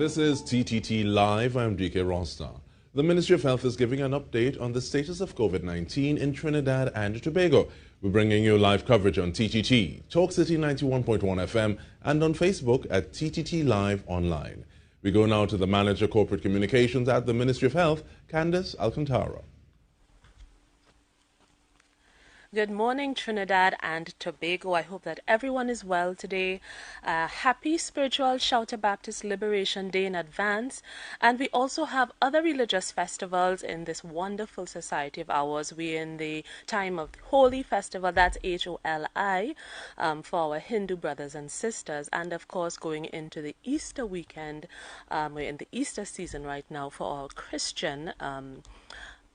This is TTT Live. I'm DK Rostar. The Ministry of Health is giving an update on the status of COVID-19 in Trinidad and Tobago. We're bringing you live coverage on TTT, Talk City 91.1 FM, and on Facebook at TTT Live Online. We go now to the Manager Corporate Communications at the Ministry of Health, Candice Alcantara. Good morning, Trinidad and Tobago. I hope that everyone is well today. Happy Spiritual Shouter Baptist Liberation Day in advance. And we also have other religious festivals in this wonderful society of ours. We're in the time of Holy Festival, that's Holi, for our Hindu brothers and sisters. And of course, going into the Easter weekend, we're in the Easter season right now for our Christian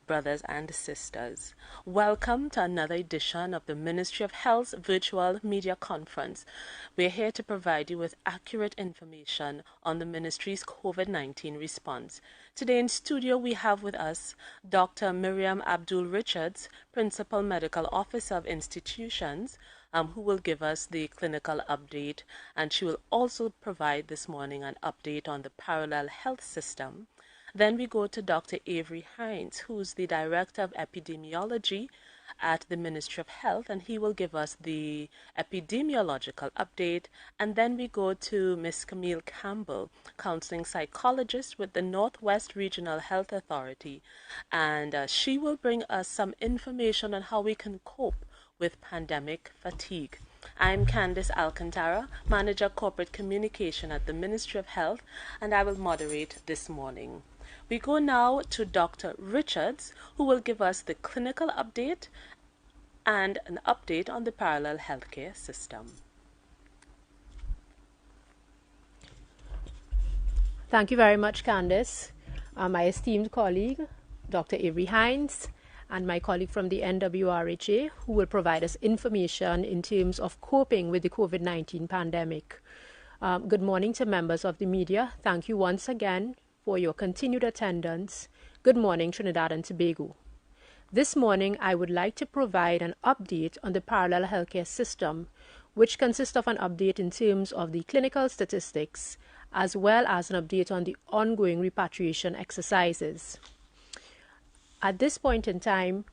brothers and sisters. Welcome to another edition of the Ministry of Health's virtual media conference. We're here to provide you with accurate information on the ministry's COVID-19 response. Today in studio we have with us Dr. Miriam Abdul Richards, Principal Medical Officer of Institutions, who will give us the clinical update, and she will also provide this morning an update on the parallel health system. Then we go to Dr. Avery Hines, who's the Director of Epidemiology at the Ministry of Health, and he will give us the epidemiological update. And then we go to Ms. Camille Campbell, counseling psychologist with the Northwest Regional Health Authority, and she will bring us some information on how we can cope with pandemic fatigue. I'm Candice Alcantara, Manager Corporate Communication at the Ministry of Health, and I will moderate this morning. We go now to Dr. Richards, who will give us the clinical update and an update on the parallel healthcare system. Thank you very much, Candice. My esteemed colleague, Dr. Avery Hines, and my colleague from the NWRHA, who will provide us information in terms of coping with the COVID-19 pandemic. Good morning to members of the media. Thank you once again for your continued attendance. Good morning, Trinidad and Tobago. This morning, I would like to provide an update on the parallel healthcare system, which consists of an update in terms of the clinical statistics, as well as an update on the ongoing repatriation exercises. At this point in time,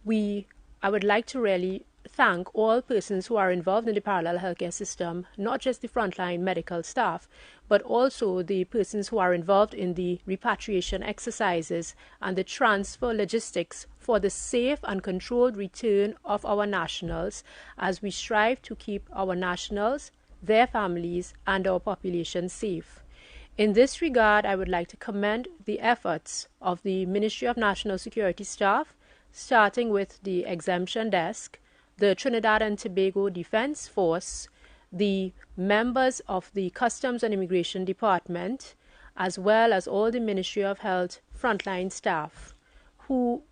I would like to really thank all persons who are involved in the parallel healthcare system, not just the frontline medical staff, but also the persons who are involved in the repatriation exercises and the transfer logistics for the safe and controlled return of our nationals, as we strive to keep our nationals, their families, and our population safe. In this regard, I would like to commend the efforts of the Ministry of National Security staff, starting with the Exemption Desk, the Trinidad and Tobago Defense Force, the members of the Customs and Immigration Department, as well as all the Ministry of Health frontline staff who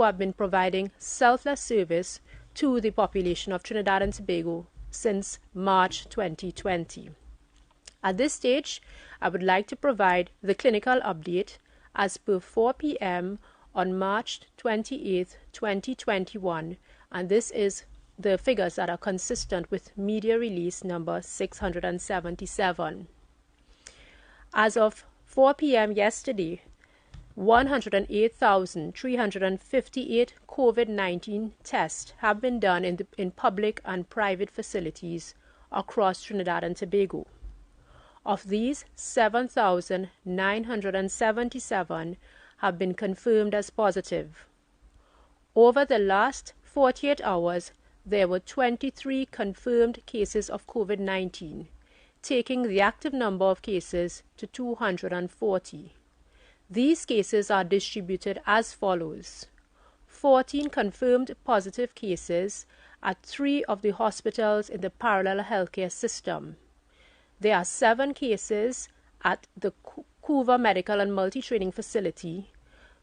have been providing selfless service to the population of Trinidad and Tobago since March 2020. At this stage, I would like to provide the clinical update as per 4 p.m. on March 28, 2021, and this is the figures that are consistent with media release number 677. As of 4 p.m. yesterday, 108,358 COVID-19 tests have been done in public and private facilities across Trinidad and Tobago. Of these, 7,977 have been confirmed as positive. Over the last 48 hours, there were 23 confirmed cases of COVID-19, taking the active number of cases to 240. These cases are distributed as follows: 14 confirmed positive cases at 3 of the hospitals in the parallel healthcare system. There are 7 cases at the Couva Medical and Multi-Training Facility,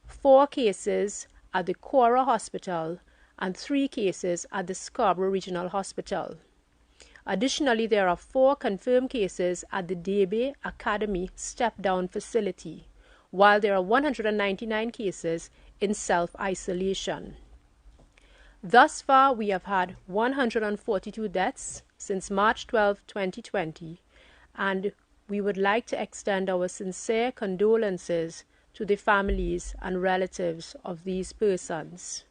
4 cases at the Cora Hospital, and 3 cases at the Scarborough Regional Hospital. Additionally, there are 4 confirmed cases at the Debe Academy Step-Down Facility, while there are 199 cases in self-isolation. Thus far, we have had 142 deaths since March 12, 2020, and we would like to extend our sincere condolences to the families and relatives of these persons.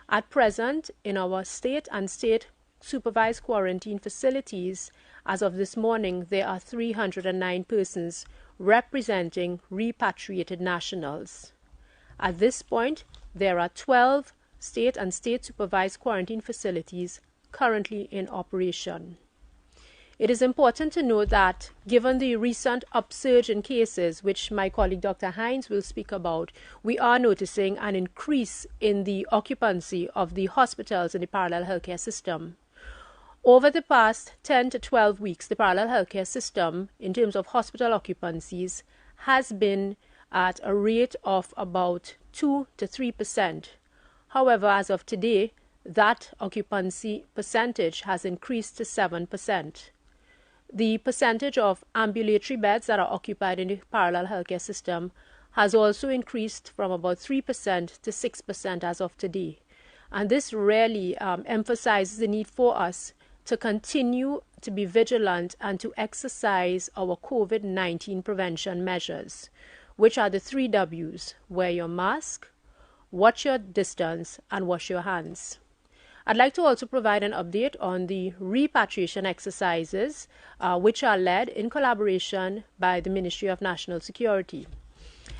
At present, in our state and state supervised quarantine facilities, as of this morning, there are 309 persons representing repatriated nationals. At this point, there are 12 state and state supervised quarantine facilities currently in operation. It is important to note that, given the recent upsurge in cases, which my colleague Dr. Hines will speak about, we are noticing an increase in the occupancy of the hospitals in the parallel healthcare system. Over the past 10 to 12 weeks, the parallel healthcare system, in terms of hospital occupancies, has been at a rate of about 2 to 3%. However, as of today, that occupancy percentage has increased to 7%. The percentage of ambulatory beds that are occupied in the parallel healthcare system has also increased from about 3% to 6% as of today. And this really emphasizes the need for us to continue to be vigilant and to exercise our COVID-19 prevention measures, which are the 3 W's: wear your mask, watch your distance, and wash your hands. I'd like to also provide an update on the repatriation exercises, which are led in collaboration by the Ministry of National Security.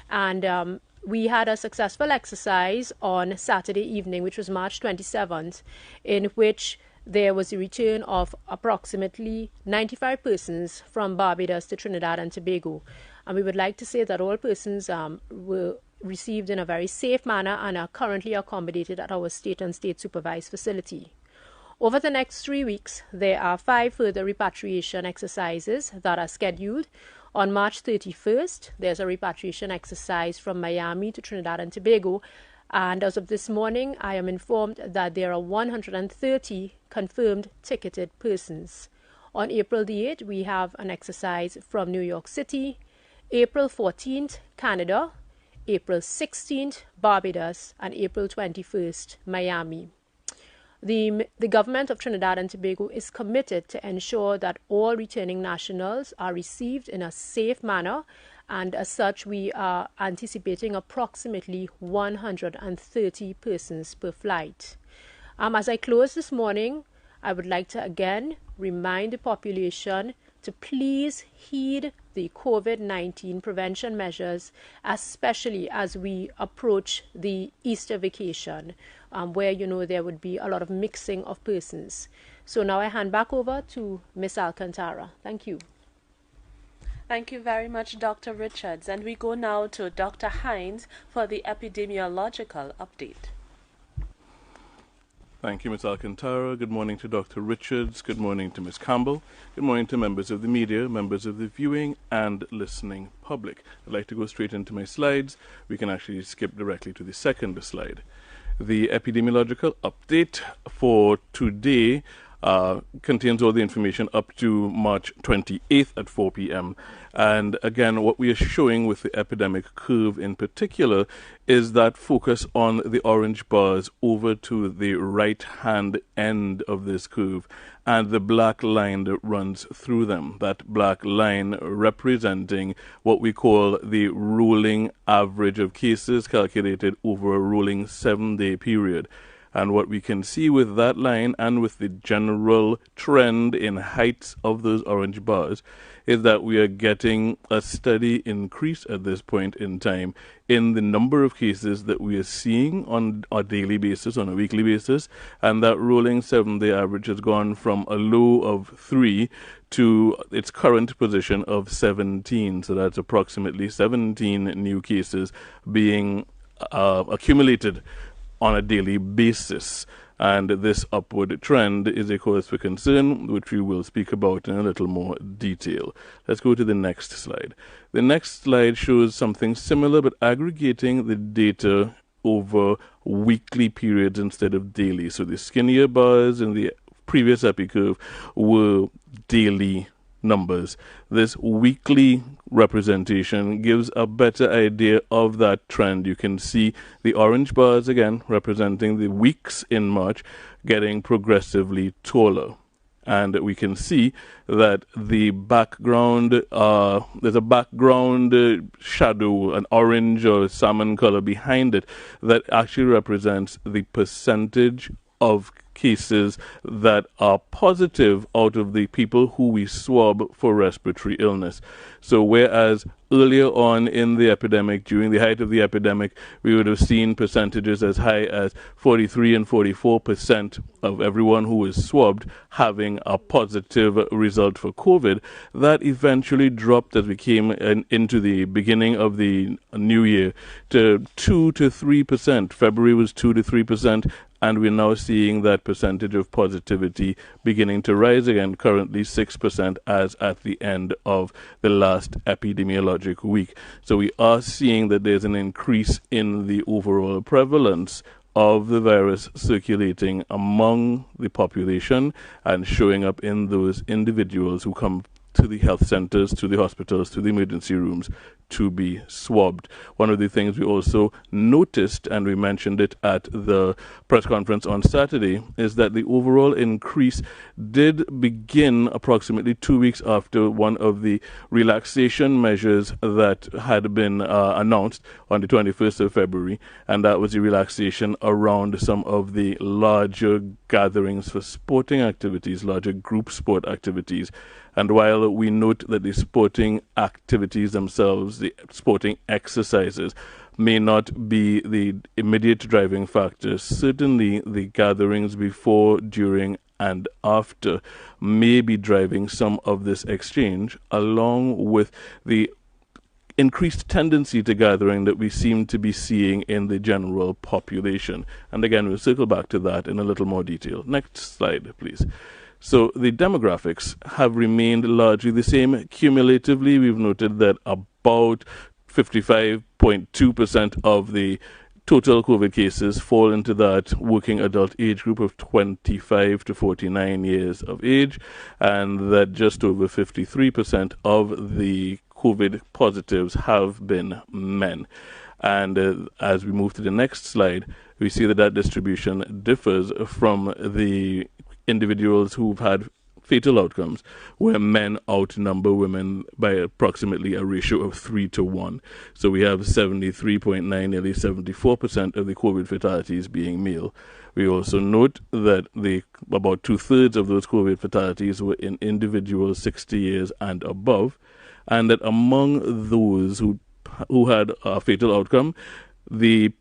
And we had a successful exercise on Saturday evening, which was March 27th, in which there was a return of approximately 95 persons from Barbados to Trinidad and Tobago. And we would like to say that all persons were received in a very safe manner and are currently accommodated at our state and state supervised facility. Over the next 3 weeks, there are 5 further repatriation exercises that are scheduled. On March 31st, there's a repatriation exercise from Miami to Trinidad and Tobago, and as of this morning, I am informed that there are 130 confirmed ticketed persons. On April the 8th, we have an exercise from New York City, April 14th, Canada, April 16th, Barbados, and April 21st, Miami. The government of Trinidad and Tobago is committed to ensure that all returning nationals are received in a safe manner, and as such, we are anticipating approximately 130 persons per flight. As I close this morning, I would like to again remind the population to please heed the COVID-19 prevention measures, especially as we approach the Easter vacation, where there would be a lot of mixing of persons. So now I hand back over to Ms. Alcantara. Thank you. Thank you very much, Dr. Richards. And we go now to Dr. Hines for the epidemiological update. Thank you, Ms. Alcantara. Good morning to Dr. Richards. Good morning to Ms. Campbell. Good morning to members of the media, members of the viewing and listening public. I'd like to go straight into my slides. We can actually skip directly to the second slide. The epidemiological update for today contains all the information up to March 28th at 4 p.m. And again, what we are showing with the epidemic curve in particular is that focus on the orange bars over to the right-hand end of this curve and the black line that runs through them. That black line representing what we call the rolling average of cases calculated over a rolling 7-day period. And what we can see with that line and with the general trend in heights of those orange bars is that we are getting a steady increase at this point in time in the number of cases that we are seeing on a daily basis, on a weekly basis. And that rolling 7-day average has gone from a low of 3 to its current position of 17. So that's approximately 17 new cases being accumulated on a daily basis. And this upward trend is a cause for concern, which we will speak about in a little more detail. Let's go to the next slide. The next slide shows something similar, but aggregating the data over weekly periods instead of daily. So the skinnier bars in the previous epicurve were daily numbers. This weekly representation gives a better idea of that trend. You can see the orange bars again representing the weeks in March getting progressively taller. and we can see that the background, there's a background shadow, an orange or salmon color behind it that actually represents the percentage of cases that are positive out of the people who we swab for respiratory illness. So whereas earlier on in the epidemic, during the height of the epidemic, we would have seen percentages as high as 43 and 44% of everyone who was swabbed having a positive result for COVID. That eventually dropped as we came into the beginning of the new year to 2 to 3%. February was 2 to 3%. And we're now seeing that percentage of positivity beginning to rise again, currently 6% as at the end of the last epidemiologic week. So we are seeing that there's an increase in the overall prevalence of the virus circulating among the population and showing up in those individuals who come to the health centers, to the hospitals, to the emergency rooms to be swabbed. One of the things we also noticed, and we mentioned it at the press conference on Saturday, is that the overall increase did begin approximately 2 weeks after one of the relaxation measures that had been announced on the 21st of February, and that was the relaxation around some of the larger gatherings for sporting activities, larger group sport activities. And while we note that the sporting activities themselves, the sporting exercises, may not be the immediate driving factor, certainly the gatherings before, during, and after may be driving some of this exchange, along with the increased tendency to gathering that we seem to be seeing in the general population. And again, we'll circle back to that in a little more detail. Next slide, please. So the demographics have remained largely the same. Cumulatively, we've noted that about 55.2% of the total COVID cases fall into that working adult age group of 25 to 49 years of age, and that just over 53% of the COVID positives have been men. And as we move to the next slide, we see that that distribution differs from the individuals who've had fatal outcomes, where men outnumber women by approximately a ratio of 3 to 1. So we have 73.9, nearly 74% of the COVID fatalities being male. We also note that about 2/3 of those COVID fatalities were in individuals 60 years and above, and that among those who had a fatal outcome, the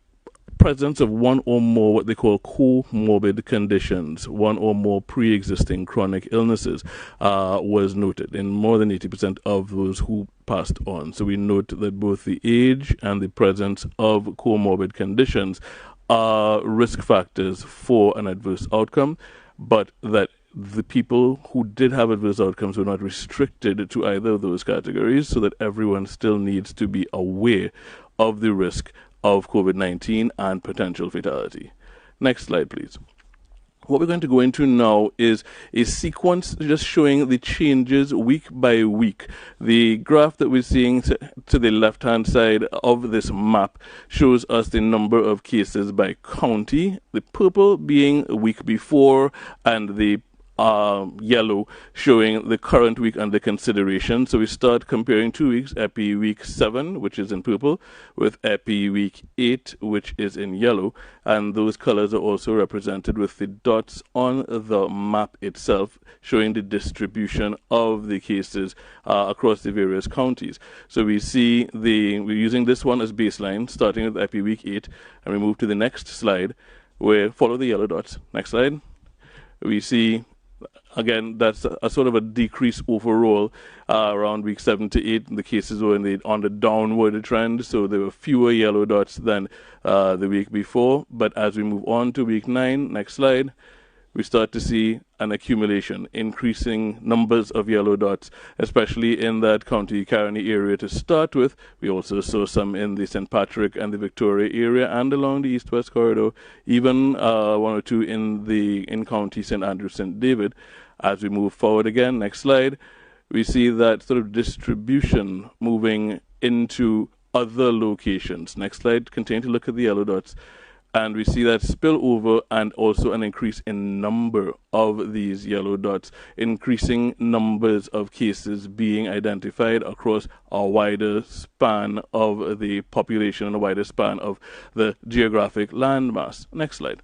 presence of one or more what they call comorbid conditions, one or more pre-existing chronic illnesses, was noted in more than 80% of those who passed on. So we note that both the age and the presence of comorbid conditions are risk factors for an adverse outcome, but that the people who did have adverse outcomes were not restricted to either of those categories, so that everyone still needs to be aware of the risk of COVID-19 and potential fatality. Next slide, please. What we're going to go into now is a sequence just showing the changes week by week. The graph that we're seeing to the left-hand side of this map shows us the number of cases by county, the purple being a week before, and the yellow showing the current week under consideration. So we start comparing 2 weeks, Epi week 7, which is in purple, with Epi week 8, which is in yellow. And those colors are also represented with the dots on the map itself, showing the distribution of the cases across the various counties. So we see we're using this one as baseline, starting with Epi week 8, and we move to the next slide, where follow the yellow dots. Next slide. We see again, that's a sort of a decrease overall around week 7 to 8. The cases were on the downward trend, so there were fewer yellow dots than the week before. But as we move on to week 9, next slide, we start to see an accumulation, increasing numbers of yellow dots, especially in that County Caroni area to start with. We also saw some in the St. Patrick and the Victoria area and along the east-west corridor, even one or two in County St. Andrew, St. David. As we move forward again, next slide, we see that sort of distribution moving into other locations. Next slide, continue to look at the yellow dots. And we see that spillover and also an increase in number of these yellow dots, increasing numbers of cases being identified across a wider span of the population and a wider span of the geographic landmass. Next slide.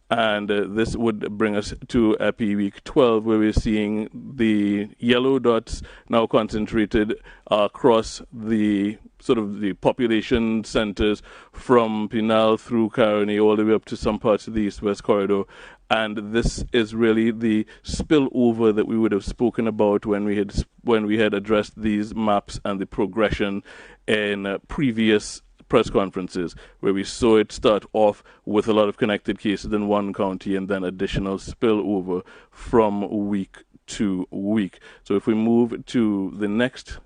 And this would bring us to Epi Week 12, where we're seeing the yellow dots now concentrated across the sort of the population centers from Pinal through Caroni all the way up to some parts of the East-West corridor. And this is really the spillover that we would have spoken about when we had addressed these maps and the progression in previous press conferences, where we saw it start off with a lot of connected cases in one county and then additional spillover from week to week. So if we move to the next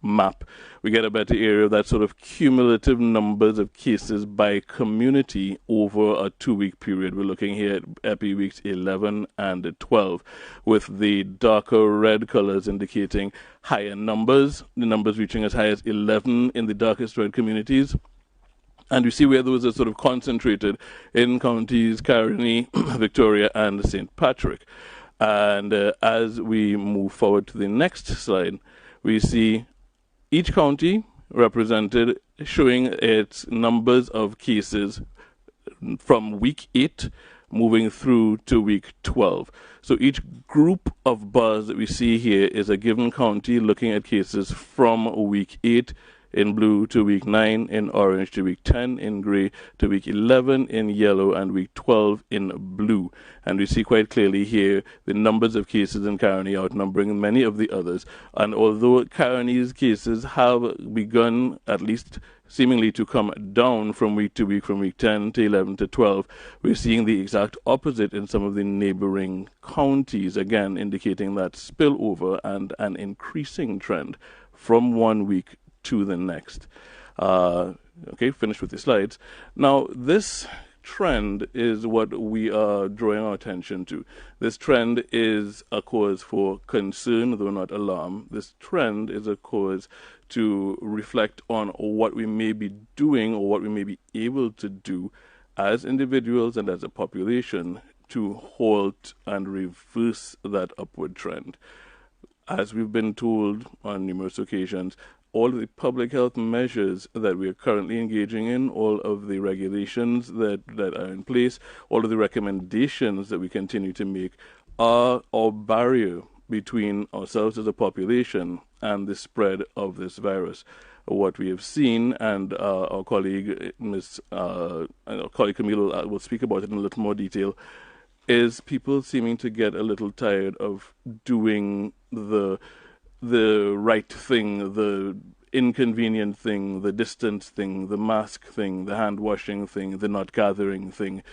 map, we get a better area of that sort of cumulative numbers of cases by community over a 2-week period. We're looking here at Epi Weeks 11 and 12, with the darker red colors indicating higher numbers, the numbers reaching as high as 11 in the darkest red communities. And we see where those are sort of concentrated in counties Caroni, Victoria, and St. Patrick. And as we move forward to the next slide, we see each county represented showing its numbers of cases from week 8 moving through to week 12. So each group of bars that we see here is a given county looking at cases from week 8 in blue to week 9 in orange to week 10 in gray to week 11 in yellow and week 12 in blue. And we see quite clearly here the numbers of cases in Caroni outnumbering many of the others. And although Caroni's cases have begun, at least seemingly, to come down from week to week, from week 10 to 11 to 12, we're seeing the exact opposite in some of the neighboring counties, again indicating that spillover and an increasing trend from one week to the next. Okay, finished with the slides. Now, this trend is what we are drawing our attention to. This trend is a cause for concern, though not alarm. This trend is a cause to reflect on what we may be doing or what we may be able to do as individuals and as a population to halt and reverse that upward trend. As we've been told on numerous occasions, all of the public health measures that we are currently engaging in, all of the regulations that are in place, all of the recommendations that we continue to make are our barrier between ourselves as a population and the spread of this virus. What we have seen, and our colleague Camille will speak about it in a little more detail, is people seeming to get a little tired of doing the right thing, the inconvenient thing, the distance thing, the mask thing, the hand washing thing, the not gathering thing.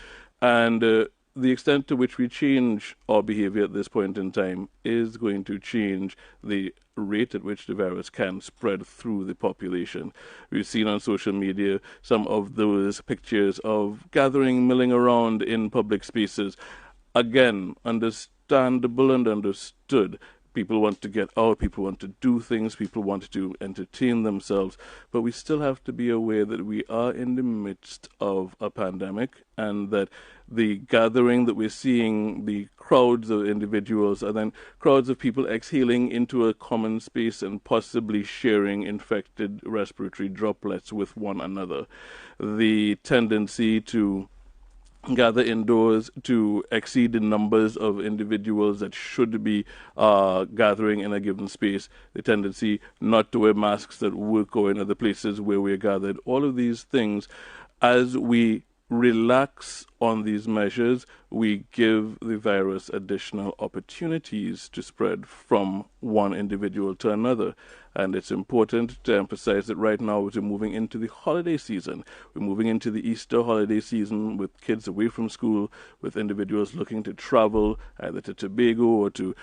And the extent to which we change our behavior at this point in time is going to change the rate at which the virus can spread through the population. We've seen on social media some of those pictures of gathering, milling around in public spaces. Again, understandable and understood. People want to get out, people want to do things, people want to entertain themselves, but we still have to be aware that we are in the midst of a pandemic, and that the gathering that we're seeing, the crowds of individuals, and then crowds of people exhaling into a common space and possibly sharing infected respiratory droplets with one another. The tendency to gather indoors, to exceed the numbers of individuals that should be gathering in a given space, the tendency not to wear masks at work or in other places where we're gathered, all of these things, as we relax on these measures, we give the virus additional opportunities to spread from one individual to another. And it's important to emphasize that right now, as we're moving into the holiday season, we're moving into the Easter holiday season with kids away from school, with individuals looking to travel either to Tobago or to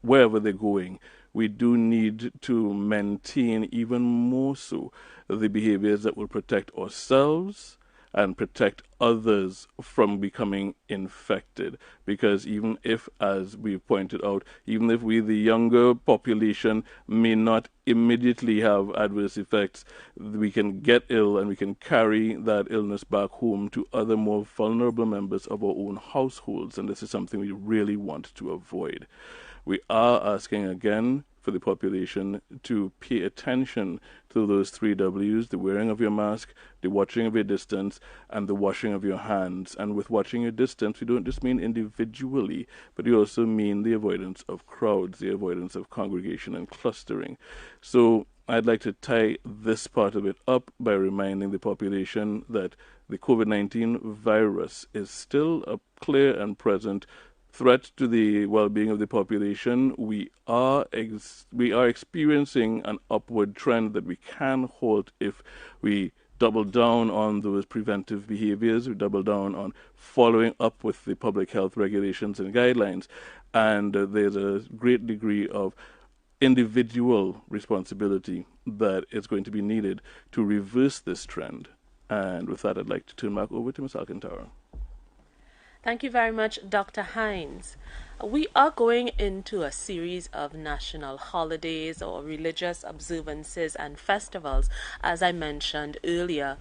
wherever they're going. We do need to maintain even more so the behaviors that will protect ourselves and protect others from becoming infected. Because even if, as we've pointed out, even if we, the younger population, may not immediately have adverse effects, we can get ill and we can carry that illness back home to other more vulnerable members of our own households. And this is something we really want to avoid. We are asking again for the population to pay attention to those 3 W's: the wearing of your mask, the watching of your distance, and the washing of your hands. And with watching your distance, we don't just mean individually, but we also mean the avoidance of crowds, the avoidance of congregation and clustering. So I'd like to tie this part of it up by reminding the population that the COVID-19 virus is still a clear and present threat to the well-being of the population. We are experiencing an upward trend that we can halt if we double down on those preventive behaviors, we double down on following up with the public health regulations and guidelines. And there's a great degree of individual responsibility that is going to be needed to reverse this trend. And with that, I'd like to turn back over to Ms. Alcantara. Thank you very much, Dr. Hines. We are going into a series of national holidays or religious observances and festivals, as I mentioned earlier,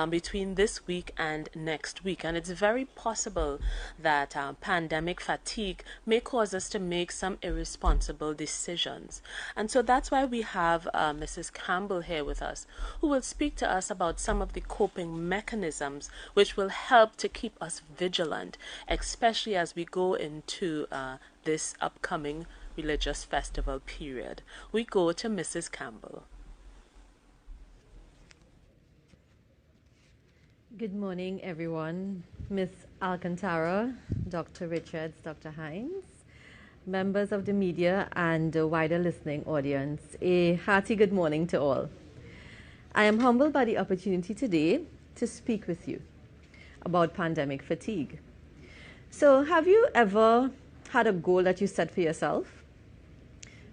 between this week and next week. And it's very possible that pandemic fatigue may cause us to make some irresponsible decisions. And so that's why we have Mrs. Campbell here with us, who will speak to us about some of the coping mechanisms which will help to keep us vigilant, especially as we go into this upcoming religious festival period. We go to Mrs. Campbell. Good morning, everyone. Ms. Alcantara, Dr. Richards, Dr. Hines, members of the media and the wider listening audience, a hearty good morning to all. I am humbled by the opportunity today to speak with you about pandemic fatigue. So have you ever had a goal that you set for yourself?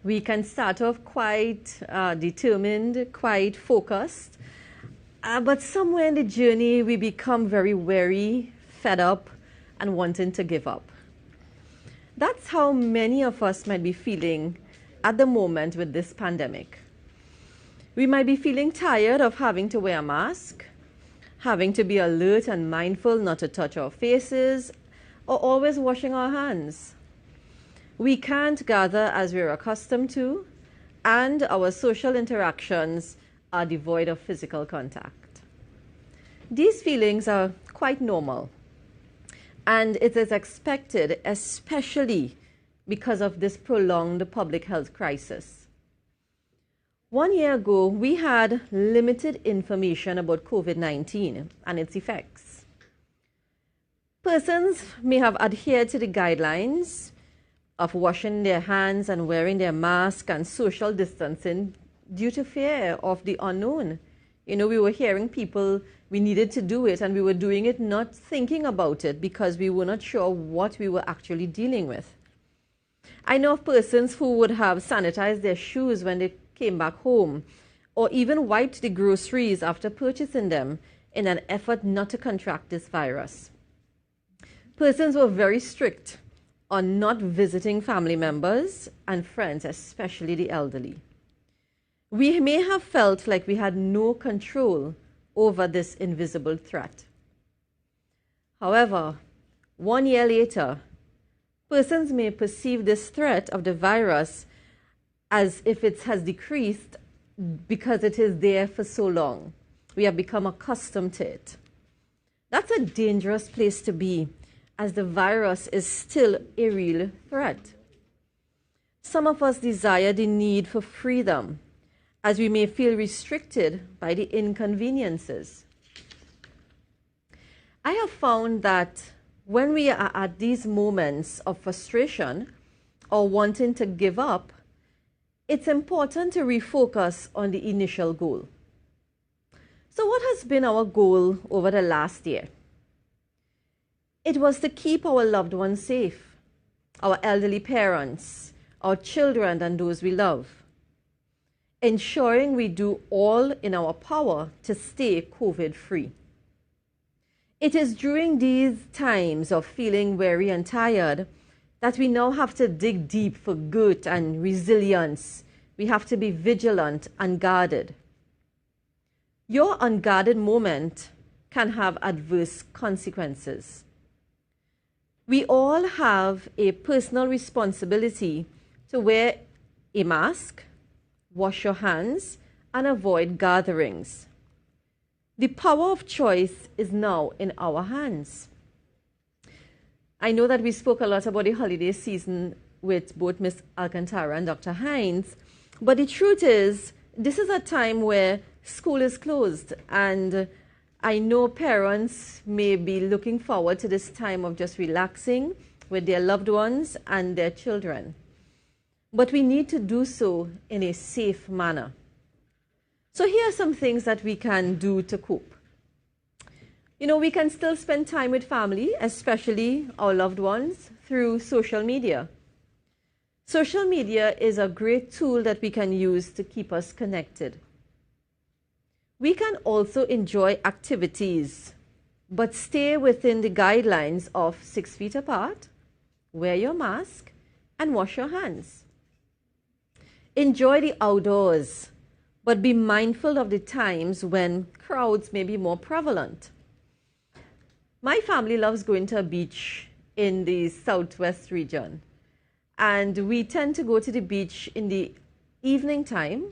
We can start off quite determined, quite focused, but somewhere in the journey we become very weary, fed up, and wanting to give up. That's how many of us might be feeling at the moment with this pandemic. We might be feeling tired of having to wear a mask, having to be alert and mindful not to touch our faces, or always washing our hands. We can't gather as we're accustomed to, and our social interactions are devoid of physical contact. These feelings are quite normal, and it is expected, especially because of this prolonged public health crisis. 1 year ago, we had limited information about COVID-19 and its effects. Persons may have adhered to the guidelines of washing their hands and wearing their mask and social distancing due to fear of the unknown. You know, we were hearing people, we needed to do it, and we were doing it not thinking about it because we were not sure what we were actually dealing with. I know of persons who would have sanitized their shoes when they came back home, or even wiped the groceries after purchasing them in an effort not to contract this virus. Persons were very strict on not visiting family members and friends, especially the elderly. We may have felt like we had no control over this invisible threat. However, 1 year later, persons may perceive this threat of the virus as if it has decreased because it is there for so long. We have become accustomed to it. That's a dangerous place to be, as the virus is still a real threat. Some of us desire the need for freedom, as we may feel restricted by the inconveniences. I have found that when we are at these moments of frustration or wanting to give up, it's important to refocus on the initial goal. So what has been our goal over the last year? It was to keep our loved ones safe, our elderly parents, our children, and those we love, ensuring we do all in our power to stay COVID-free. It is during these times of feeling weary and tired that we now have to dig deep for grit and resilience. We have to be vigilant and guarded. Your unguarded moment can have adverse consequences. We all have a personal responsibility to wear a mask, wash your hands, and avoid gatherings. The power of choice is now in our hands. I know that we spoke a lot about the holiday season with both Ms. Alcantara and Dr. Hines, but the truth is, this is a time where school is closed, and I know parents may be looking forward to this time of just relaxing with their loved ones and their children. But we need to do so in a safe manner. So here are some things that we can do to cope. We can still spend time with family, especially our loved ones, through social media. Social media is a great tool that we can use to keep us connected. We can also enjoy activities, but stay within the guidelines of 6 feet apart, wear your mask, and wash your hands. Enjoy the outdoors, but be mindful of the times when crowds may be more prevalent. My family loves going to a beach in the southwest region, and we tend to go to the beach in the evening time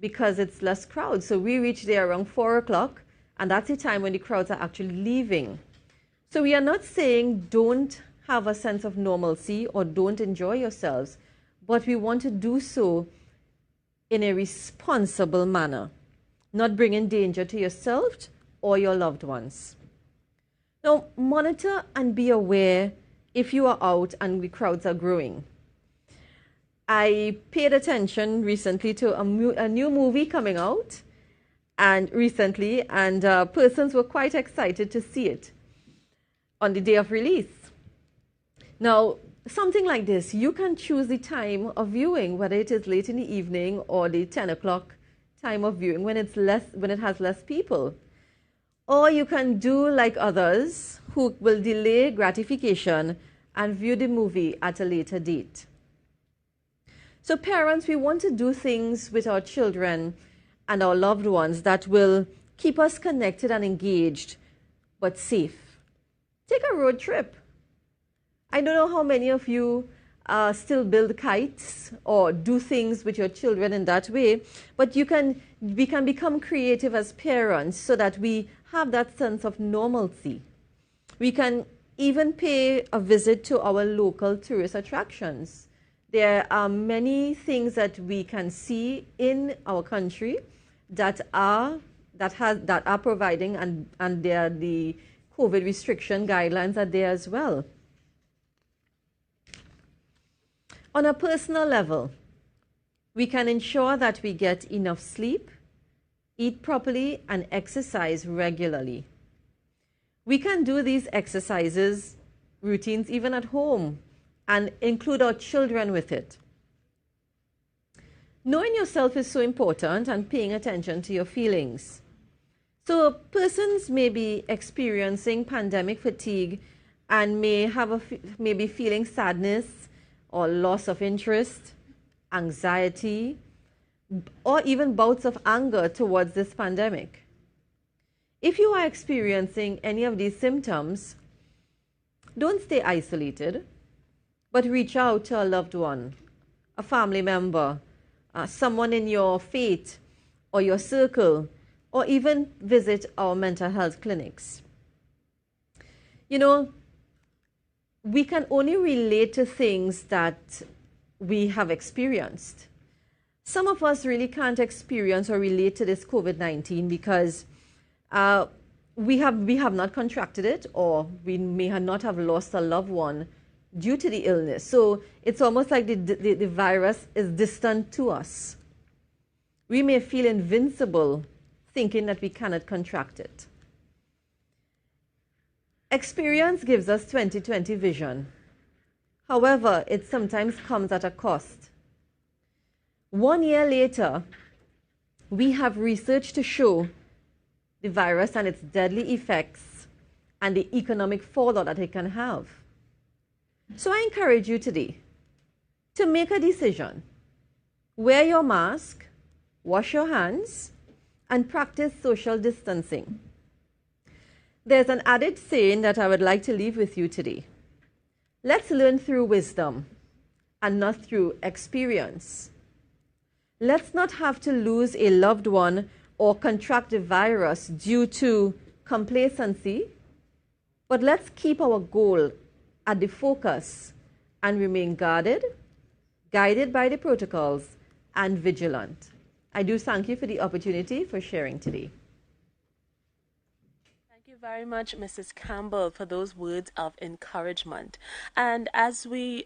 because it's less crowd. So we reach there around 4 o'clock, and that's the time when the crowds are actually leaving. So we are not saying don't have a sense of normalcy or don't enjoy yourselves, but we want to do so in a responsible manner, not bringing danger to yourself or your loved ones. Now, monitor and be aware if you are out and the crowds are growing. I paid attention recently to a new movie coming out, and persons were quite excited to see it on the day of release. Now, something like this, you can choose the time of viewing, whether it is late in the evening or the 10 o'clock time of viewing when it has less people. Or you can do like others who will delay gratification and view the movie at a later date. So parents, we want to do things with our children and our loved ones that will keep us connected and engaged, but safe. Take a road trip. I don't know how many of you still build kites or do things with your children in that way, but we can become creative as parents so that we have that sense of normalcy. We can even pay a visit to our local tourist attractions. There are many things that we can see in our country that are providing, and the COVID restriction guidelines are there as well. On a personal level, we can ensure that we get enough sleep, eat properly, and exercise regularly. We can do these exercises routines even at home and include our children with it. Knowing yourself is so important, and paying attention to your feelings. So persons may be experiencing pandemic fatigue and may be feeling sadness or loss of interest, anxiety, or even bouts of anger towards this pandemic. If you are experiencing any of these symptoms, don't stay isolated, but reach out to a loved one, a family member, someone in your faith or your circle, or even visit our mental health clinics. We can only relate to things that we have experienced. Some of us really can't experience or relate to this COVID-19 because we have not contracted it, or we may not have lost a loved one due to the illness. So it's almost like the virus is distant to us. We may feel invincible thinking that we cannot contract it. Experience gives us 20/20 vision. However, it sometimes comes at a cost. 1 year later, we have research to show the virus and its deadly effects and the economic fallout that it can have. So I encourage you today to make a decision. Wear your mask, wash your hands, and practice social distancing. There's an added saying that I would like to leave with you today. Let's learn through wisdom and not through experience. Let's not have to lose a loved one or contract the virus due to complacency, but let's keep our goal at the focus and remain guarded, guided by the protocols, and vigilant. I do thank you for the opportunity for sharing today. Thank you very much, Mrs. Campbell, for those words of encouragement. And as we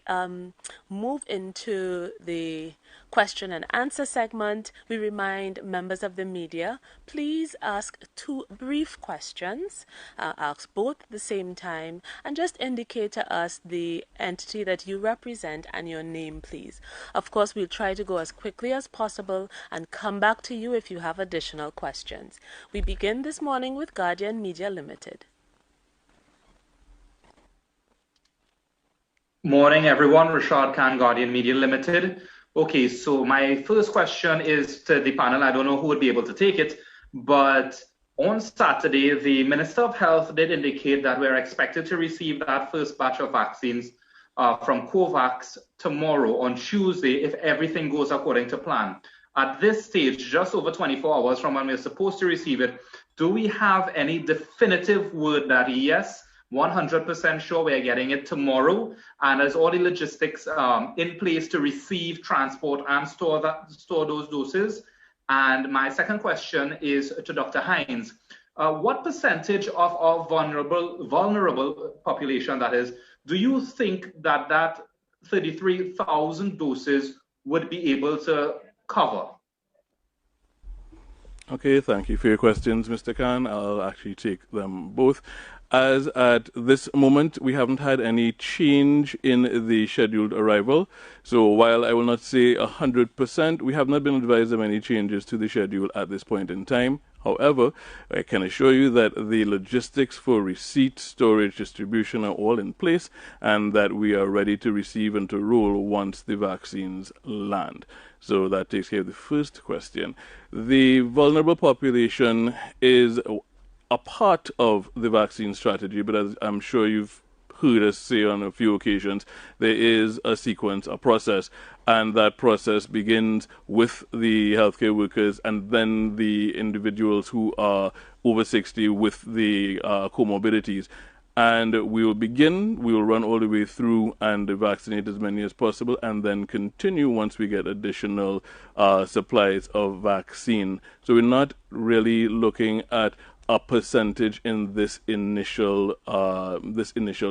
move into the question and answer segment, we remind members of the media, please ask 2 brief questions, ask both at the same time, and just indicate to us the entity that you represent and your name, please. Of course, we'll try to go as quickly as possible and come back to you if you have additional questions. We begin this morning with Guardian Media Limited. Morning, everyone. Rashad Khan, Guardian Media Limited. Okay, so my first question is to the panel. I don't know who would be able to take it, but on Saturday, the Minister of Health did indicate that we're expected to receive that first batch of vaccines from COVAX tomorrow on Tuesday if everything goes according to plan. At this stage, just over 24 hours from when we're supposed to receive it, do we have any definitive word that yes, 100% sure we're getting it tomorrow, and is all the logistics in place to receive, transport, and store those doses? And my second question is to Dr. Hines. What percentage of our vulnerable population, that is, do you think that 33,000 doses would be able to cover? Okay, thank you for your questions, Mr. Khan. I'll actually take them both. As at this moment, we haven't had any change in the scheduled arrival. So while I will not say 100%, we have not been advised of any changes to the schedule at this point in time. However, I can assure you that the logistics for receipt, storage, distribution are all in place, and that we are ready to receive and to roll once the vaccines land. So that takes care of the first question. The vulnerable population is a part of the vaccine strategy, but as I'm sure you've heard us say on a few occasions, there is a sequence, a process, and that process begins with the healthcare workers and then the individuals who are over 60 with the comorbidities. And we will run all the way through and vaccinate as many as possible, and then continue once we get additional supplies of vaccine. So we're not really looking at a percentage in this initial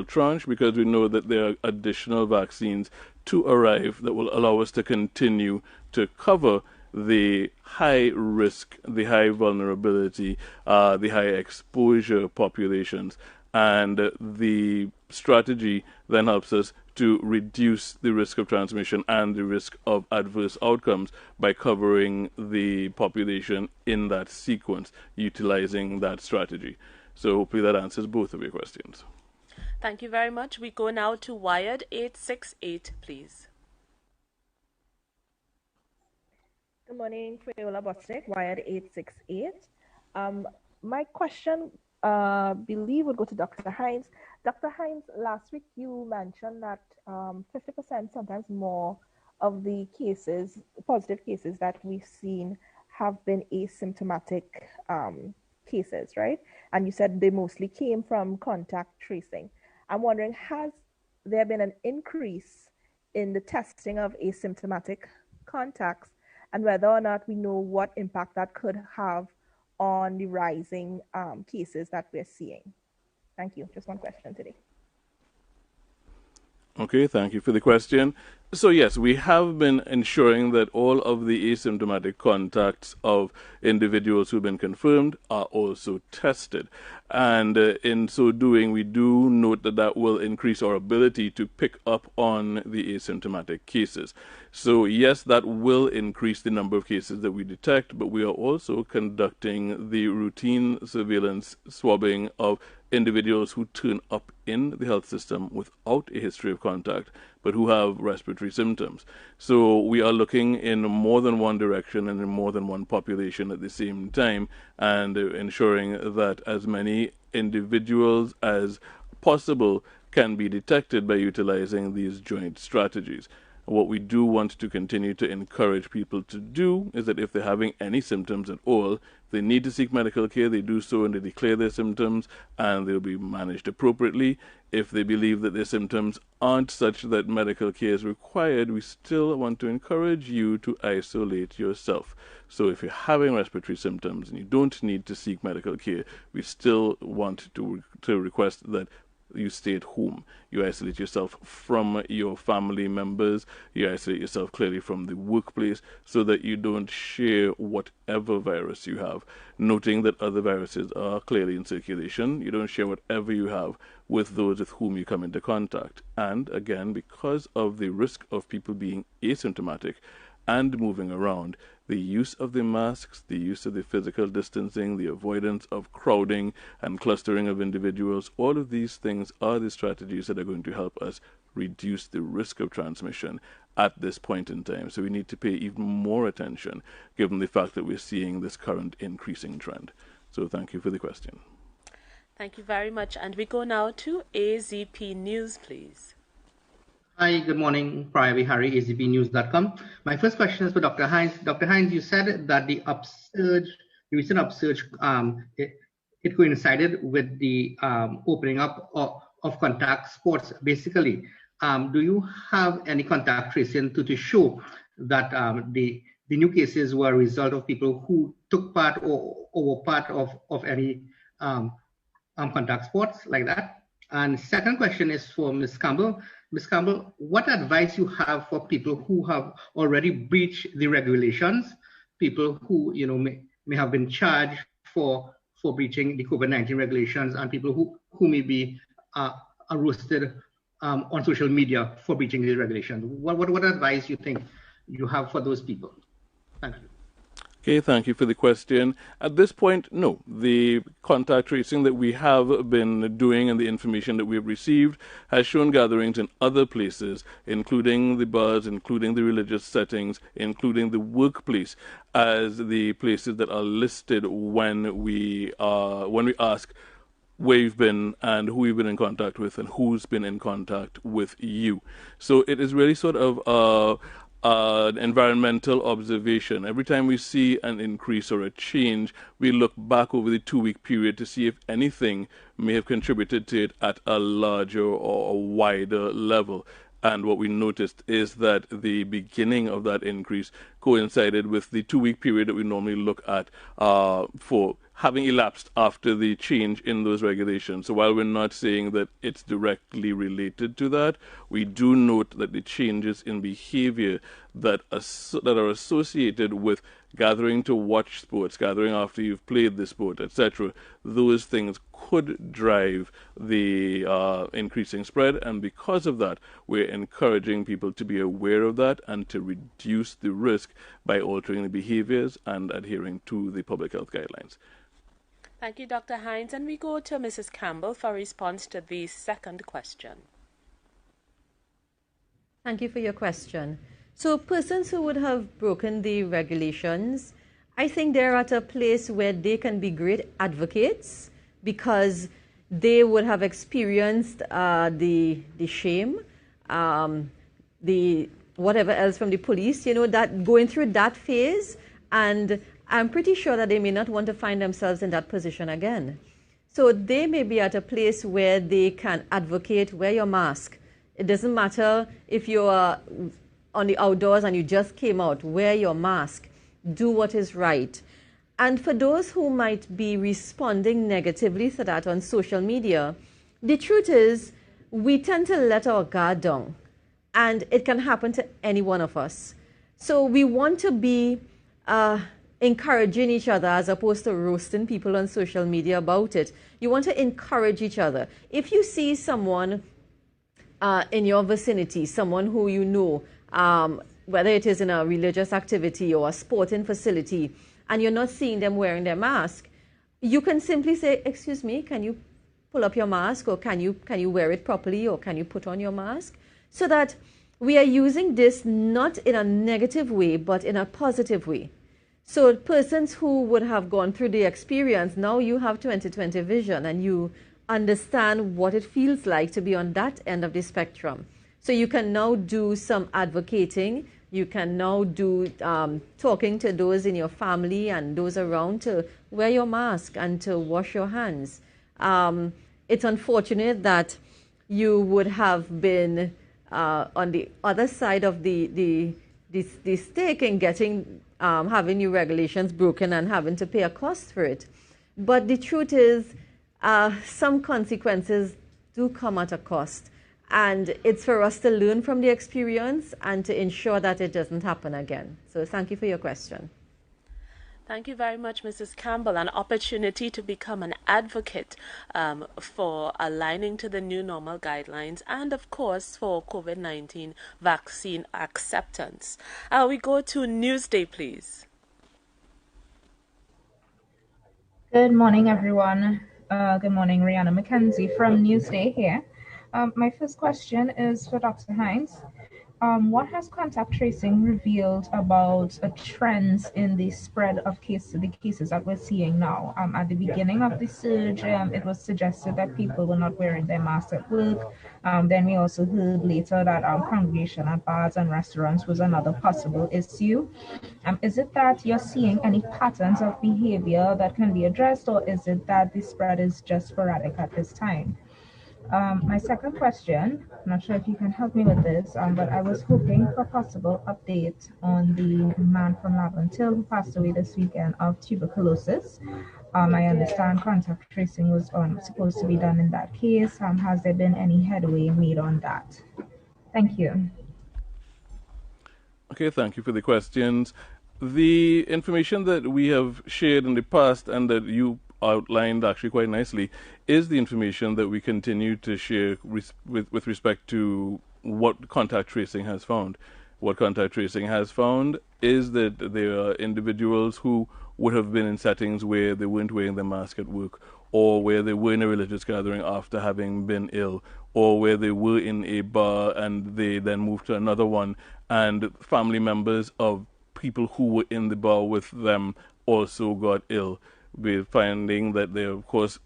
tranche, because we know that there are additional vaccines to arrive that will allow us to continue to cover the high risk, the high vulnerability, the high exposure populations. And the strategy then helps us to reduce the risk of transmission and the risk of adverse outcomes by covering the population in that sequence, utilizing that strategy. So hopefully that answers both of your questions. Thank you very much. We go now to Wired 868, please. Good morning, Crayola Bostic, Wired 868. My question believe would go to Dr. Hines. Dr. Hines, last week you mentioned that 50%, sometimes more, of the cases, positive cases that we've seen have been asymptomatic cases, right? And you said they mostly came from contact tracing. I'm wondering, has there been an increase in the testing of asymptomatic contacts, and whether or not we know what impact that could have on the rising cases that we're seeing? Thank you. Just one question today. Okay, thank you for the question. So yes, we have been ensuring that all of the asymptomatic contacts of individuals who've been confirmed are also tested. And in so doing, we do note that that will increase our ability to pick up on the asymptomatic cases. So yes, that will increase the number of cases that we detect, but we are also conducting the routine surveillance swabbing of individuals who turn up in the health system without a history of contact, but who have respiratory symptoms. So we are looking in more than one direction and in more than one population at the same time, and ensuring that as many individuals as possible can be detected by utilizing these joint strategies. What we do want to continue to encourage people to do is that if they're having any symptoms at all, they need to seek medical care, they do so and they declare their symptoms, and they'll be managed appropriately. If they believe that their symptoms aren't such that medical care is required, we still want to encourage you to isolate yourself. So if you're having respiratory symptoms and you don't need to seek medical care, we still want to request that you stay at home. You isolate yourself from your family members. You isolate yourself clearly from the workplace so that you don't share whatever virus you have. Noting that other viruses are clearly in circulation, you don't share whatever you have with those with whom you come into contact. And again, because of the risk of people being asymptomatic and moving around, the use of the masks, the use of the physical distancing, the avoidance of crowding and clustering of individuals, all of these things are the strategies that are going to help us reduce the risk of transmission at this point in time. So we need to pay even more attention given the fact that we're seeing this current increasing trend. So thank you for the question. Thank you very much. And we go now to AZP News, please. Hi, good morning. Praya Hari, azpnews.com. My first question is for Dr. Hines. Dr. Hines, you said that the recent upsurge, it coincided with the opening up of contact sports. Basically, do you have any contact tracing to show that the new cases were a result of people who took part or were part of any contact sports like that? And second question is for Ms. Campbell. Ms. Campbell, what advice you have for people who have already breached the regulations, people who may have been charged for breaching the COVID-19 regulations, and people who may be roasted on social media for breaching these regulations? What advice you think you have for those people? Thank you. Okay, thank you for the question. At this point, no. The contact tracing that we have been doing and the information that we have received has shown gatherings in other places, including the bars, including the religious settings, including the workplace, as the places that are listed when we ask where you've been and who you've been in contact with and who's been in contact with you. So it is really sort of an environmental observation. Every time we see an increase or a change, we look back over the 2-week period to see if anything may have contributed to it at a larger or a wider level. And what we noticed is that the beginning of that increase coincided with the 2-week period that we normally look at for having elapsed after the change in those regulations. So while we're not saying that it's directly related to that, we do note that the changes in behavior that are associated with gathering to watch sports, gathering after you've played the sport, etc., those things could drive the increasing spread. And because of that, we're encouraging people to be aware of that and to reduce the risk by altering the behaviors and adhering to the public health guidelines. Thank you, Dr. Hines. And we go to Mrs. Campbell for a response to the second question. Thank you for your question. So persons who would have broken the regulations, I think they're at a place where they can be great advocates because they would have experienced the shame, the whatever else from the police, that going through that phase, and I'm pretty sure that they may not want to find themselves in that position again. So they may be at a place where they can advocate, wear your mask. It doesn't matter if you're on the outdoors and you just came out, wear your mask, do what is right. And for those who might be responding negatively to that on social media, the truth is we tend to let our guard down, and it can happen to any one of us. So we want to be encouraging each other as opposed to roasting people on social media about it. You want to encourage each other. If you see someone in your vicinity, someone who you know, whether it is in a religious activity or a sporting facility, and you're not seeing them wearing their mask, you can simply say, excuse me, can you pull up your mask, or can you wear it properly, or can you put on your mask? So that we are using this not in a negative way, but in a positive way. So persons who would have gone through the experience, now you have 20/20 vision and you understand what it feels like to be on that end of the spectrum. So you can now do some advocating. You can now do talking to those in your family and those around to wear your mask and to wash your hands. It's unfortunate that you would have been on the other side of the stake in getting having your regulations broken and having to pay a cost for it. But the truth is, some consequences do come at a cost. And it's for us to learn from the experience and to ensure that it doesn't happen again. So thank you for your question. Thank you very much, Mrs. Campbell. An opportunity to become an advocate for aligning to the new normal guidelines and, of course, for COVID-19 vaccine acceptance. We go to Newsday, please. Good morning, everyone. Good morning, Rihanna McKenzie from Newsday here. My first question is for Dr. Hines. What has contact tracing revealed about trends in the spread of the cases that we're seeing now? At the beginning of the surge, it was suggested that people were not wearing their masks at work. Then we also heard later that congregation at bars and restaurants was another possible issue. Is it that you're seeing any patterns of behavior that can be addressed, or is it that the spread is just sporadic at this time? My second question, I'm not sure if you can help me with this, but I was hoping for a possible update on the man from Laventille who passed away this weekend of tuberculosis. I understand contact tracing was supposed to be done in that case. Has there been any headway made on that? Thank you. Okay, thank you for the questions. The information that we have shared in the past and that you outlined actually quite nicely is the information that we continue to share with respect to what contact tracing has found. What contact tracing has found is that there are individuals who would have been in settings where they weren't wearing their mask at work, or where they were in a religious gathering after having been ill, or where they were in a bar and they then moved to another one, and family members of people who were in the bar with them also got ill. We're finding that there are, of course,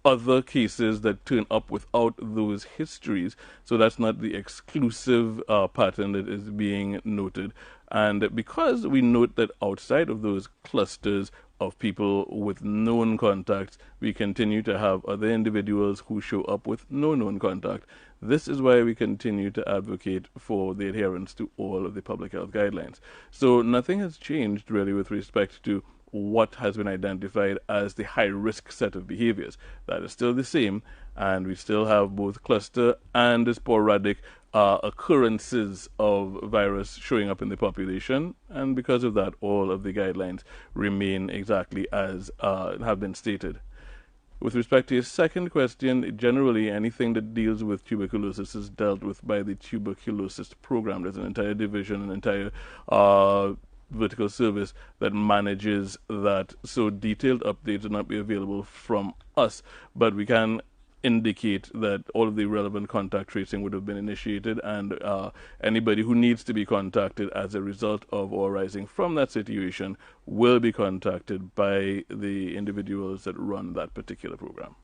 other cases that turn up without those histories. So that's not the exclusive pattern that is being noted. And because we note that outside of those clusters of people with known contacts, we continue to have other individuals who show up with no known contact. This is why we continue to advocate for the adherence to all of the public health guidelines. So nothing has changed really with respect to what has been identified as the high-risk set of behaviors. That is still the same, and we still have both cluster and sporadic occurrences of virus showing up in the population, and because of that, all of the guidelines remain exactly as have been stated. With respect to your second question, generally anything that deals with tuberculosis is dealt with by the tuberculosis program. There's an entire division, an entire vertical service that manages that. So detailed updates will not be available from us, but we can indicate that all of the relevant contact tracing would have been initiated, and anybody who needs to be contacted as a result of or arising from that situation will be contacted by the individuals that run that particular program.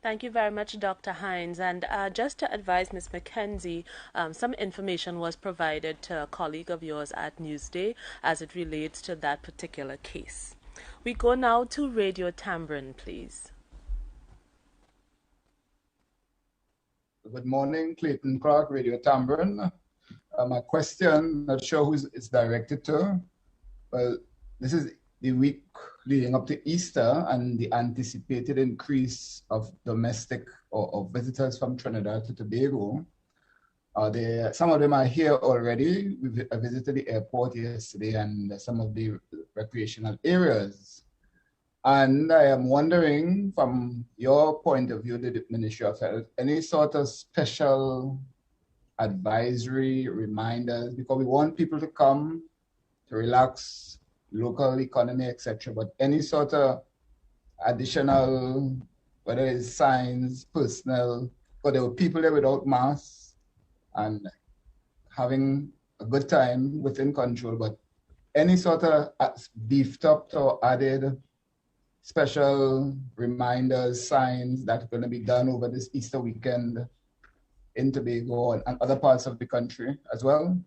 Thank you very much, Dr. Hines. And just to advise Ms. McKenzie, some information was provided to a colleague of yours at Newsday as it relates to that particular case. We go now to Radio Tambourine, please. Good morning, Clayton Clark, Radio Tambourine. My question, not sure who it's directed to. Well, this is the week leading up to Easter and the anticipated increase of domestic or visitors from Trinidad to Tobago. Some of them are here already. I visited the airport yesterday and some of the recreational areas. And I am wondering, from your point of view, the Ministry of Health, any sort of special advisory reminders, because we want people to come to relax, local economy, etc. But any sort of additional, whether it's signs, personnel, because there were people there without masks and having a good time within control, but any sort of beefed up or added special reminders, signs that are going to be done over this Easter weekend in Tobago and other parts of the country as well?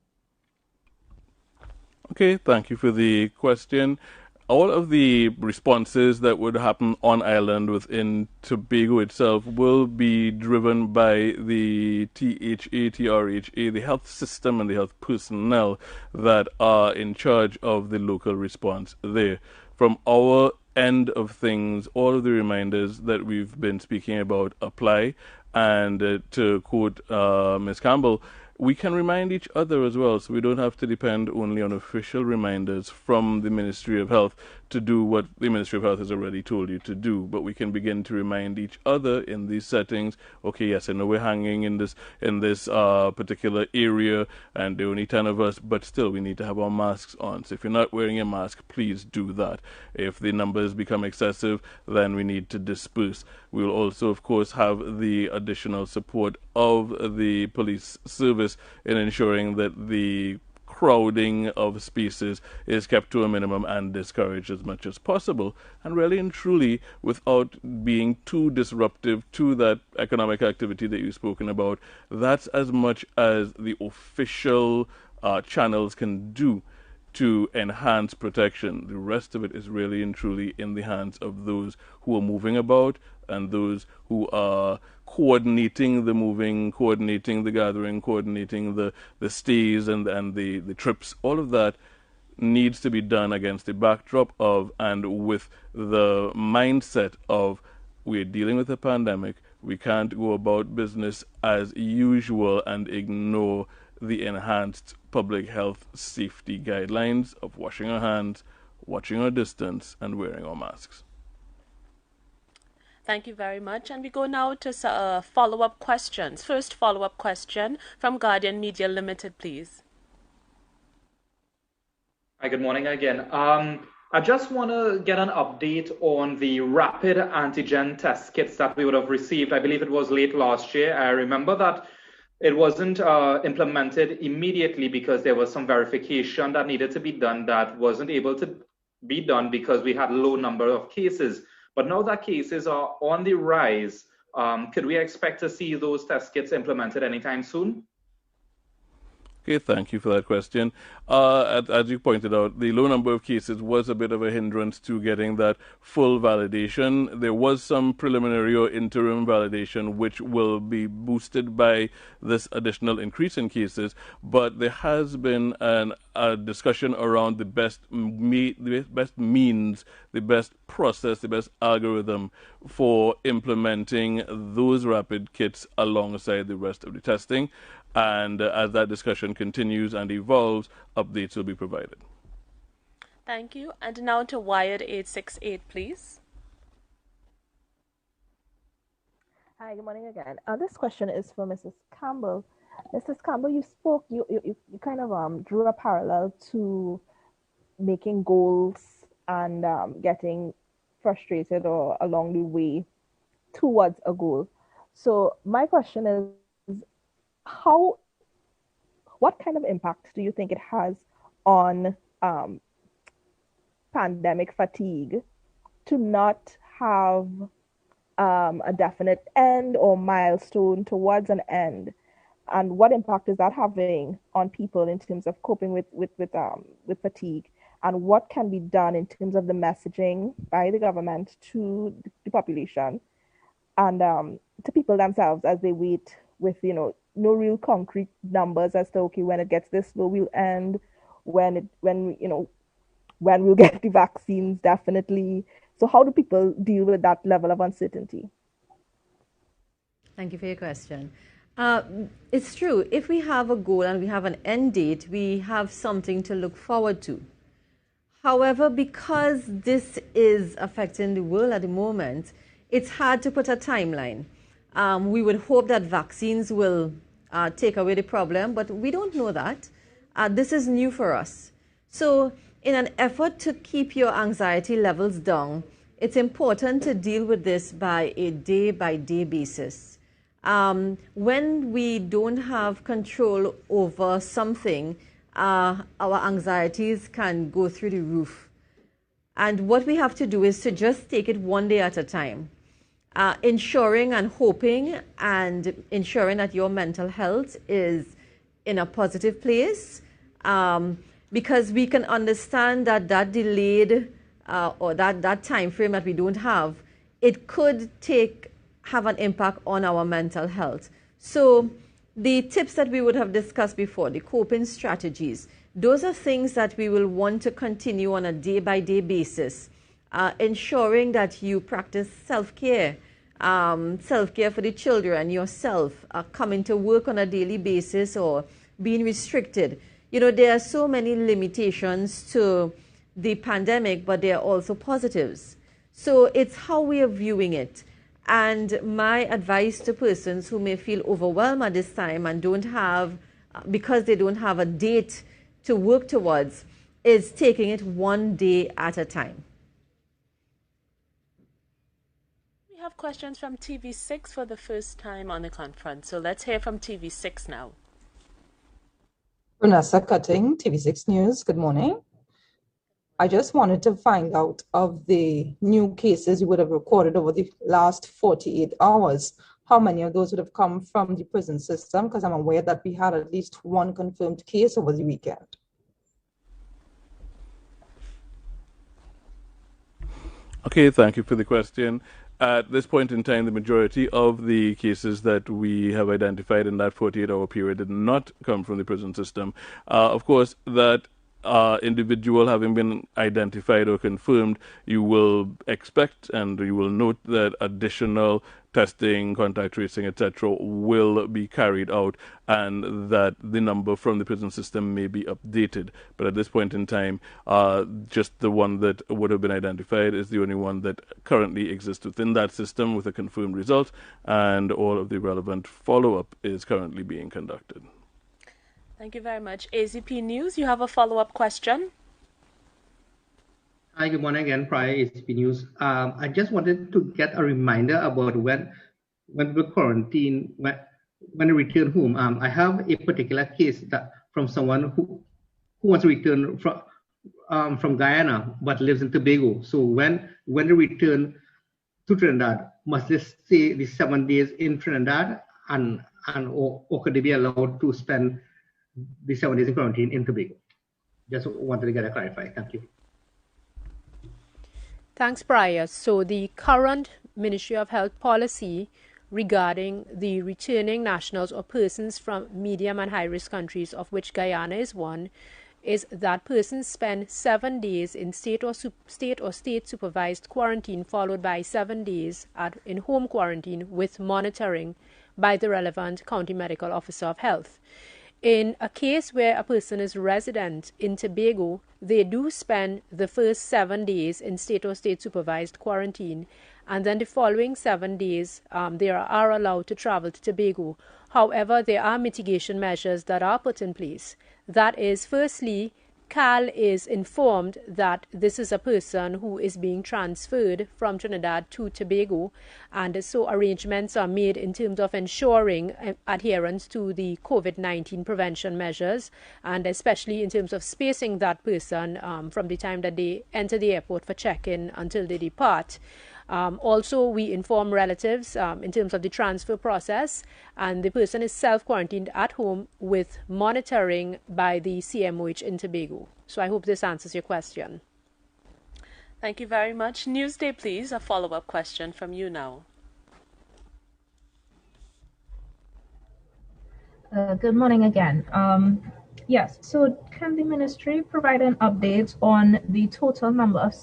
Okay, thank you for the question. All of the responses that would happen on island within Tobago itself will be driven by the TRHA, the health system and the health personnel that are in charge of the local response there. From our end of things, all of the reminders that we've been speaking about apply. And to quote Ms. Campbell, we can remind each other as well, so we don't have to depend only on official reminders from the Ministry of Health to do what the Ministry of Health has already told you to do. But we can begin to remind each other in these settings. Okay, yes, I know we're hanging in this particular area, and there are only 10 of us, but still we need to have our masks on. So if you're not wearing a mask, please do that. If the numbers become excessive, then we need to disperse. We will also, of course, have the additional support of the police service in ensuring that the crowding of spaces is kept to a minimum and discouraged as much as possible, and really and truly without being too disruptive to that economic activity that you've spoken about. That's as much as the official channels can do to enhance protection. The rest of it is really and truly in the hands of those who are moving about and those who are coordinating the moving, coordinating the gathering, coordinating the stays and the trips. All of that needs to be done against the backdrop of and with the mindset of we're dealing with a pandemic. We can't go about business as usual and ignore the enhanced public health safety guidelines of washing our hands, watching our distance, and wearing our masks. Thank you very much. And we go now to follow-up questions. First follow-up question from Guardian Media Limited, please. Hi, good morning again. I just want to get an update on the rapid antigen test kits that we would have received. I believe it was late last year. I remember that it wasn't implemented immediately because there was some verification that needed to be done that wasn't able to be done because we had a low number of cases. But now that cases are on the rise, could we expect to see those test kits implemented anytime soon? Okay, thank you for that question. As you pointed out, the low number of cases was a bit of a hindrance to getting that full validation. There was some preliminary or interim validation which will be boosted by this additional increase in cases, but there has been a discussion around the best means, the best process, the best algorithm for implementing those rapid kits alongside the rest of the testing. And as that discussion continues and evolves, updates will be provided. Thank you. And now to Wired 868, please. Hi, good morning again. This question is for Mrs. Campbell. Mrs. Campbell, you kind of drew a parallel to making goals and getting frustrated or along the way towards a goal. So my question is, what kind of impact do you think it has on pandemic fatigue to not have a definite end or milestone towards an end? And what impact is that having on people in terms of coping with fatigue? And what can be done in terms of the messaging by the government to the population and to people themselves as they wait with, no real concrete numbers as to, okay, when it gets this low, we'll end, when we'll get the vaccines, definitely. So how do people deal with that level of uncertainty? Thank you for your question. It's true. If we have a goal and we have an end date, we have something to look forward to. However, because this is affecting the world at the moment, it's hard to put a timeline. We would hope that vaccines will take away the problem, but we don't know that. This is new for us. So in an effort to keep your anxiety levels down, it's important to deal with this by a day-by-day basis. When we don't have control over something, our anxieties can go through the roof. And what we have to do is to just take it one day at a time, ensuring and hoping and ensuring that your mental health is in a positive place, because we can understand that that delayed or that time frame that we don't have, it could have an impact on our mental health. So the tips that we would have discussed before, the coping strategies, those are things that we will want to continue on a day-by-day basis, ensuring that you practice self-care, self-care for the children, yourself, coming to work on a daily basis or being restricted. You know, there are so many limitations to the pandemic, but there are also positives. So it's how we are viewing it. And my advice to persons who may feel overwhelmed at this time and don't have, because they don't have a date to work towards, is taking it one day at a time. We have questions from TV6 for the first time on the conference. So let's hear from TV6 now. Vanessa Cutting, TV6 News. Good morning. I just wanted to find out of the new cases you would have recorded over the last 48 hours, how many of those would have come from the prison system? Because I'm aware that we had at least one confirmed case over the weekend. Okay, thank you for the question. At this point in time, the majority of the cases that we have identified in that 48-hour period did not come from the prison system. Of course, that individual having been identified or confirmed, you will expect and you will note that additional testing, contact tracing, etc. will be carried out, and that the number from the prison system may be updated. But at this point in time, just the one that would have been identified is the only one that currently exists within that system with a confirmed result, and all of the relevant follow-up is currently being conducted. Thank you very much. AZP News, you have a follow-up question. Hi, good morning again, Prior AZP News. I just wanted to get a reminder about when we quarantine, when we return home. I have a particular case that from someone who wants to return from Guyana but lives in Tobago. So when they return to Trinidad, must they stay the 7 days in Trinidad or could they be allowed to spend the 7 days in quarantine in Tobago? Just wanted to get a clarify. Thank you. Thanks, Prior. So the current Ministry of Health policy regarding the returning nationals or persons from medium and high-risk countries, of which Guyana is one, is that persons spend 7 days in state or state-supervised quarantine, followed by 7 days in home quarantine with monitoring by the relevant county medical officer of health. In a case where a person is resident in Tobago, they do spend the first 7 days in state or state-supervised quarantine, and then the following 7 days they are allowed to travel to Tobago. However, there are mitigation measures that are put in place. That is, firstly, CAL is informed that this is a person who is being transferred from Trinidad to Tobago, and so arrangements are made in terms of ensuring adherence to the COVID-19 prevention measures, and especially in terms of spacing that person from the time that they enter the airport for check-in until they depart. Also, we inform relatives in terms of the transfer process, and the person is self-quarantined at home with monitoring by the CMOH in Tobago. So I hope this answers your question. Thank you very much. Newsday, please, a follow-up question from you now. Good morning again. Yes, so can the ministry provide an update on the total number of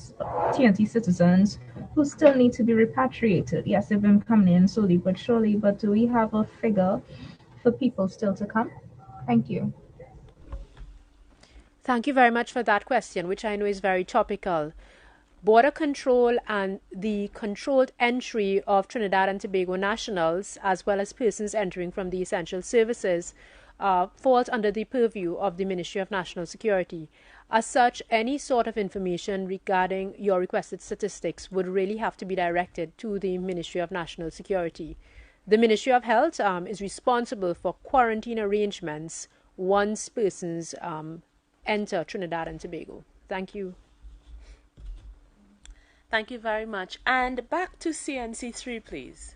TNT citizens who still need to be repatriated? Yes, they've been coming in slowly but surely, but do we have a figure for people still to come? Thank you. Thank you very much for that question, which I know is very topical. Border control and the controlled entry of Trinidad and Tobago nationals, as well as persons entering from the essential services, falls under the purview of the Ministry of National Security. As such, any sort of information regarding your requested statistics would really have to be directed to the Ministry of National Security. The Ministry of Health is responsible for quarantine arrangements once persons enter Trinidad and Tobago. Thank you. Thank you very much. And back to CNC3, please.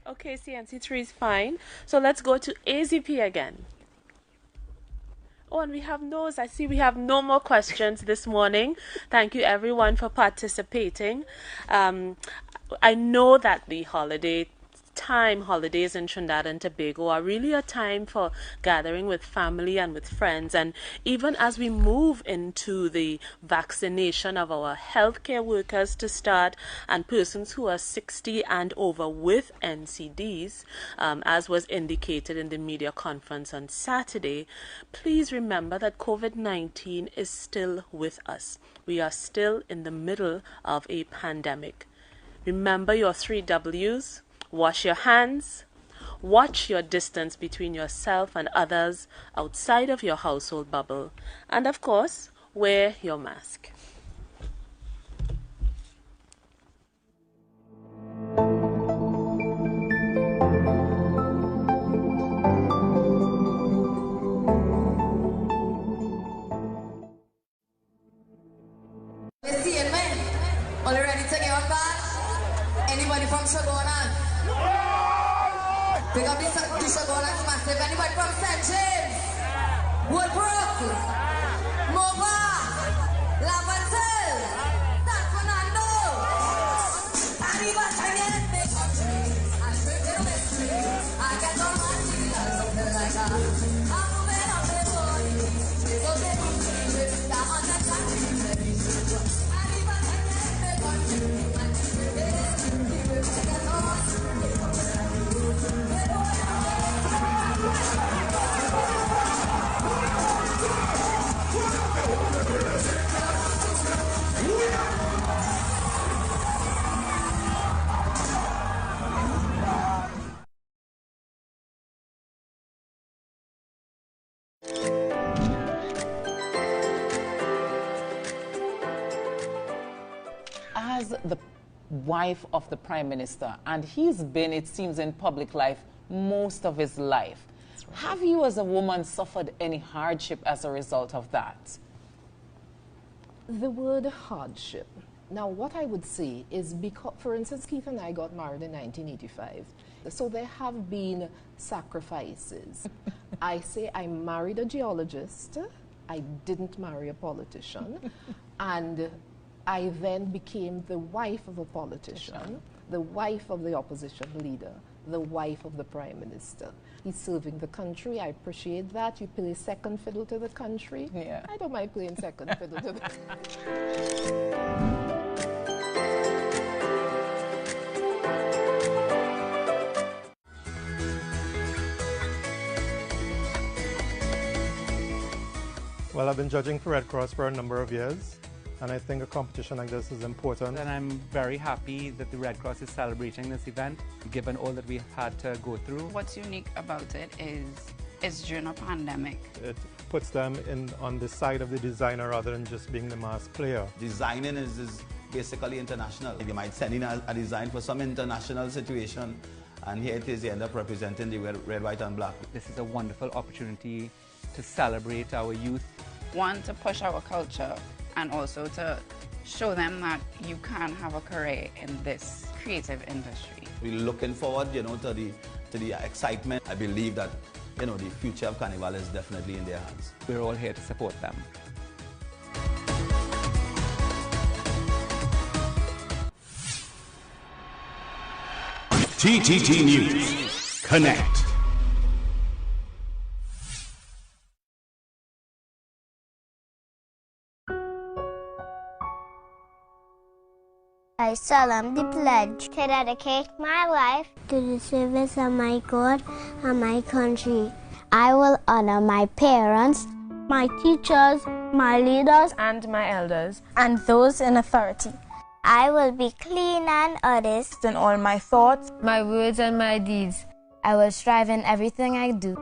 Okay, CNC3 is fine. So let's go to AZP again. Oh, and I see we have no more questions this morning. Thank you everyone for participating. I know that the holidays in Trinidad and Tobago are really a time for gathering with family and with friends, and even as we move into the vaccination of our healthcare workers to start, and persons who are 60 and over with NCDs, as was indicated in the media conference on Saturday, please remember that COVID-19 is still with us. We are still in the middle of a pandemic. Remember your 3 W's. Wash your hands, watch your distance between yourself and others outside of your household bubble, and of course, wear your mask. Are you ready to get on that? Anybody from Shagona? Pick up the Shagona massive. Anybody from St. James? Woodbrook? Mova? Lavatel? San Fernando? Arriba, Cheyenne, make country. I drink it with me. I get on my feet like something like that. I'm moving on the body. So they don't see it. Down on the country. Arriba, Cheyenne, make country. I drink it with me. I get on my feet. As the wife of the Prime Minister, and he's been, it seems, in public life most of his life. Right. Have you as a woman suffered any hardship as a result of that? The word hardship. Now, what I would say is, because, for instance, Keith and I got married in 1985. So there have been sacrifices. I say I married a geologist. I didn't marry a politician. And I then became the wife of a politician, the wife of the opposition leader, the wife of the Prime Minister. He's serving the country. I appreciate that. You play second fiddle to the country. Yeah. I don't mind playing second fiddle to the country. Well, I've been judging for Red Cross for a number of years, and I think a competition like this is important. And I'm very happy that the Red Cross is celebrating this event, given all that we've had to go through. What's unique about it is it's during a pandemic. It puts them on the side of the designer rather than just being the mass player. Designing is basically international. You might send in a design for some international situation, and here it is, you end up representing the red, white, and black. This is a wonderful opportunity to celebrate our youth. One, to push our culture, and also to show them that you can have a career in this creative industry. We're looking forward, to the excitement. I believe that, the future of Carnival is definitely in their hands. We're all here to support them. TTT News. Connect. I solemnly pledge to dedicate my life to the service of my God and my country. I will honor my parents, my teachers, my leaders, and my elders, and those in authority. I will be clean and honest in all my thoughts, my words, and my deeds. I will strive in everything I do